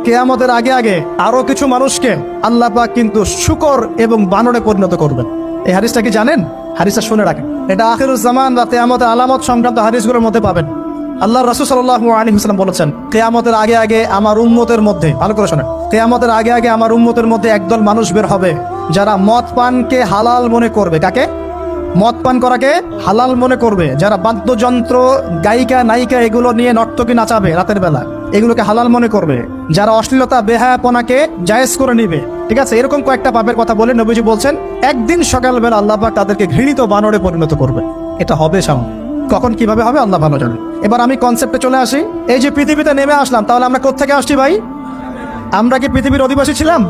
কিয়ামতের আগে আগে আরো কিছু মানুষকে আল্লাহ পাক কিন্তু শূকর এবং বানরে পরিণত করবেন। এই হাদিসটা কি জানেন? হাদিসটা শুনে রাখেন, এটা আখিরুজ জামান বা কিয়ামতের আলামত সংক্রান্ত হাদিসগুলোর মধ্যে পাবেন। আল্লাহ রাসূল সাল্লাল্লাহু আলাইহি ওয়াসাল্লাম বলেছেন, কিয়ামতের আগে আগে আমার উম্মতের মধ্যে, ভালো করে শোনেন, কিয়ামতের আগে আগে আমার উম্মতের মধ্যে একদল মানুষ বের হবে যারা মদ পানকে হালাল মনে করবে। কাকে? মদ পান করাকে হালাল মনে করবে। যারা বাদ্যযন্ত্র, গায়িকা, নায়িকা এগুলো নিয়ে নর্তকী নাচাবে রাতের বেলা, এগুলোকে হালাল মনে করবে। যারা অশ্লীলতা, বেহায়াপনাকে জায়েজ করে নিবে, ঠিক আছে, এরকম কয়েকটা পাপের কথা বলে নবীজি বলছেন একদিন সকালবেলা আল্লাহ পাক তাদেরকে ঘৃণিত বানরে পরিণত করবে। এটা হবে সামনে, কখন কিভাবে হবে আল্লাহ ভালো জানেন। এবার আমি কনসেপ্টে চলে আসি। এই যে পৃথিবীতে নেমে আসলাম, তাহলে আমরা কোত্থেকে আসছি ভাই? আমরা কি পৃথিবীর অধিবাসী ছিলাম?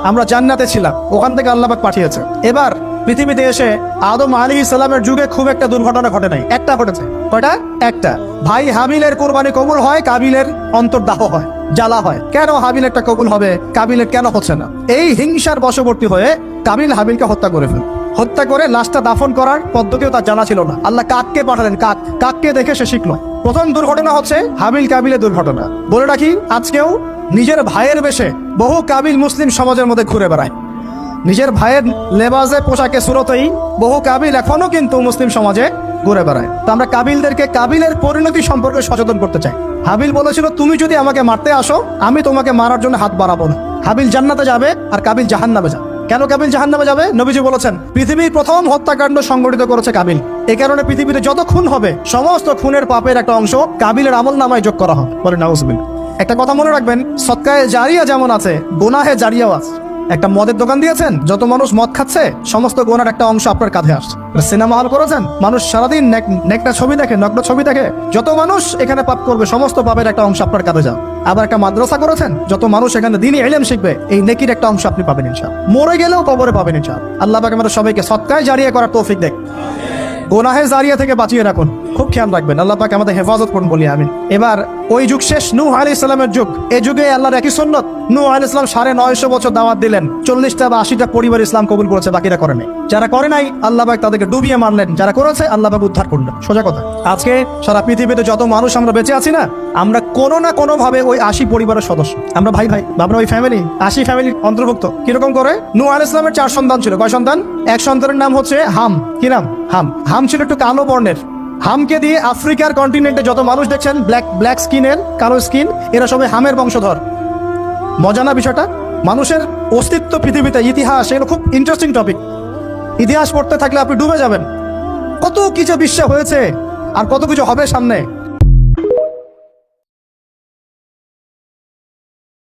আমরা জান্নাতে ছিলাম, ওখান থেকে আল্লাহ পাক পাঠিয়েছে। এবার পৃথিবীতে এসে আদম আলাইহিস সালামের যুগে খুব একটা দুর্ঘটনা ঘটে নাই, একটা ঘটেছে। কয়টা? একটা। ভাই হাবিলের কোরবানি কবুল হয়, কাবিলের অন্তর্দাহ হয়, জ্বালা হয়। কেন হাবিলেরটা কবুল হবে, কাবিলের কেন হচ্ছে না? এই হিংসার বশবর্তী হয়ে কাবিল হাবিলকে হত্যা করে ফেলে। হত্যা করে লাশটা দাফন করার পদ্ধতিও তার জানা ছিল না। আল্লাহ কাককে পাঠালেন, কাককে দেখে সে শিখলো। প্রথম দুর্ঘটনা হচ্ছে হাবিল কাবিলের দুর্ঘটনা। বলে রাখি, আজকেও নিজের ভাইয়ের বেশে বহু কাবিল মুসলিম সমাজের মধ্যে ঘুরে বেড়ায়। নিজের ভাইয়ের লেবাসে, পোশাকে, সুরতেই বহু কাবিল এখনো কিন্তু মুসলিম সমাজে ঘুরে বেড়ায়। তো আমরা কাবিলদেরকে কাবিলের পরিণতি সম্পর্কে সচেতন করতে চাই। হাবিল বলেছিল, তুমি যদি আমাকে মারতে আসো, আমি তোমাকে মারার জন্য হাত বাড়াবো না। হাবিল জান্নাতে যাবে আর কাবিল জাহান্নামে যাবে। কেন কাবিল জাহান্নামে যাবে? নবীজি বলেছেন, পৃথিবীর প্রথম হত্যাকাণ্ড সংগঠিত করেছে কাবিল। এই কারণে পৃথিবীতে যত খুন হবে, সমস্ত খুনের পাপের একটা অংশ কাবিলের আমলনামায় যোগ করা হবে। বলে নাউজুবিল্লাহ। একটা কথা মনে রাখবেন, সদকায়ে জারিয়া যেমন আছে, গুনাহে জারিয়াও আছে। একটা মদের দোকান দিয়েছেন, যত মানুষ মদ খাচ্ছে, সমস্ত গোনার একটা অংশ আপনার কাঁধে আসছে। সিনেমা হল করেছেন, মানুষ সারাদিন নেকটা ছবি দেখে, নগ্ন ছবি দেখে, যত মানুষ এখানে পাপ করবে, সমস্ত পাপের একটা অংশ আপনার কাঁধে যাবে। আবার একটা মাদ্রাসা করেছেন, যত মানুষ এখানে দ্বীনি ইলম শিখবে, এই নেকির একটা অংশ আপনি পাবেন ইনশাআল্লাহ। মরে গেলেও কবরে পাবেন ইনশাআল্লাহ। আল্লাহ পাক আমাদের সবাইকে সদকায়ে জারিয়া করার তৌফিক দেন। গোনাহে জারিয়া থেকে বাঁচিয়ে রাখুন, খুব খেয়াল রাখবেন। আল্লাহ পাক আমাদের হেফাজত করুন বলি আমিন। এবার ওই যুগ শেষ, নূহ আলাইহিস সালামের যুগ। এই যুগে আল্লাহর একই সুন্নত, নূহ আলাইহিস সালাম 950 বছর দাওয়াত দিলেন, 40টা বা 80টা পরিবার ইসলাম কবুল করেছে, বাকিরা করে নাই। যারা করে নাই আল্লাহ পাক তাদেরকে ডুবিয়ে মারলেন, যারা করেছে আল্লাহ পাক উদ্ধার করলেন। সোজা কথা। আজকে সারা পৃথিবীতে যত মানুষ আমরা বেঁচে আছি না, আমরা কোনো না কোনো ভাবে ওই 80 পরিবারের সদস্য। আমরা ভাই ভাই, আমরা ওই ফ্যামিলি, 80 ফ্যামিলির অন্তর্ভুক্ত। কিরকম করে? নূহ আলাইহিস সালামের 4 সন্তান ছিল। কয় সন্তান? এক সন্তানের নাম হচ্ছে হাম। কি নাম? হাম। হাম ছিল একটু কালো বর্ণের। হামকে দিয়ে আফ্রিকার কন্টিনেন্টে যত মানুষ দেখছেন ব্ল্যাক স্কিনের, কালো স্কিন, এরা সবাই হামের বংশধর। মজা না বিষয়টা? মানুষের অস্তিত্ব পৃথিবীতে, ইতিহাস, এগুলো খুব ইন্টারেস্টিং টপিক। ইতিহাস পড়তে থাকলে আপনি ডুবে যাবেন। কত কিছু বিশ্ব হয়েছে আর কত কিছু হবে সামনে।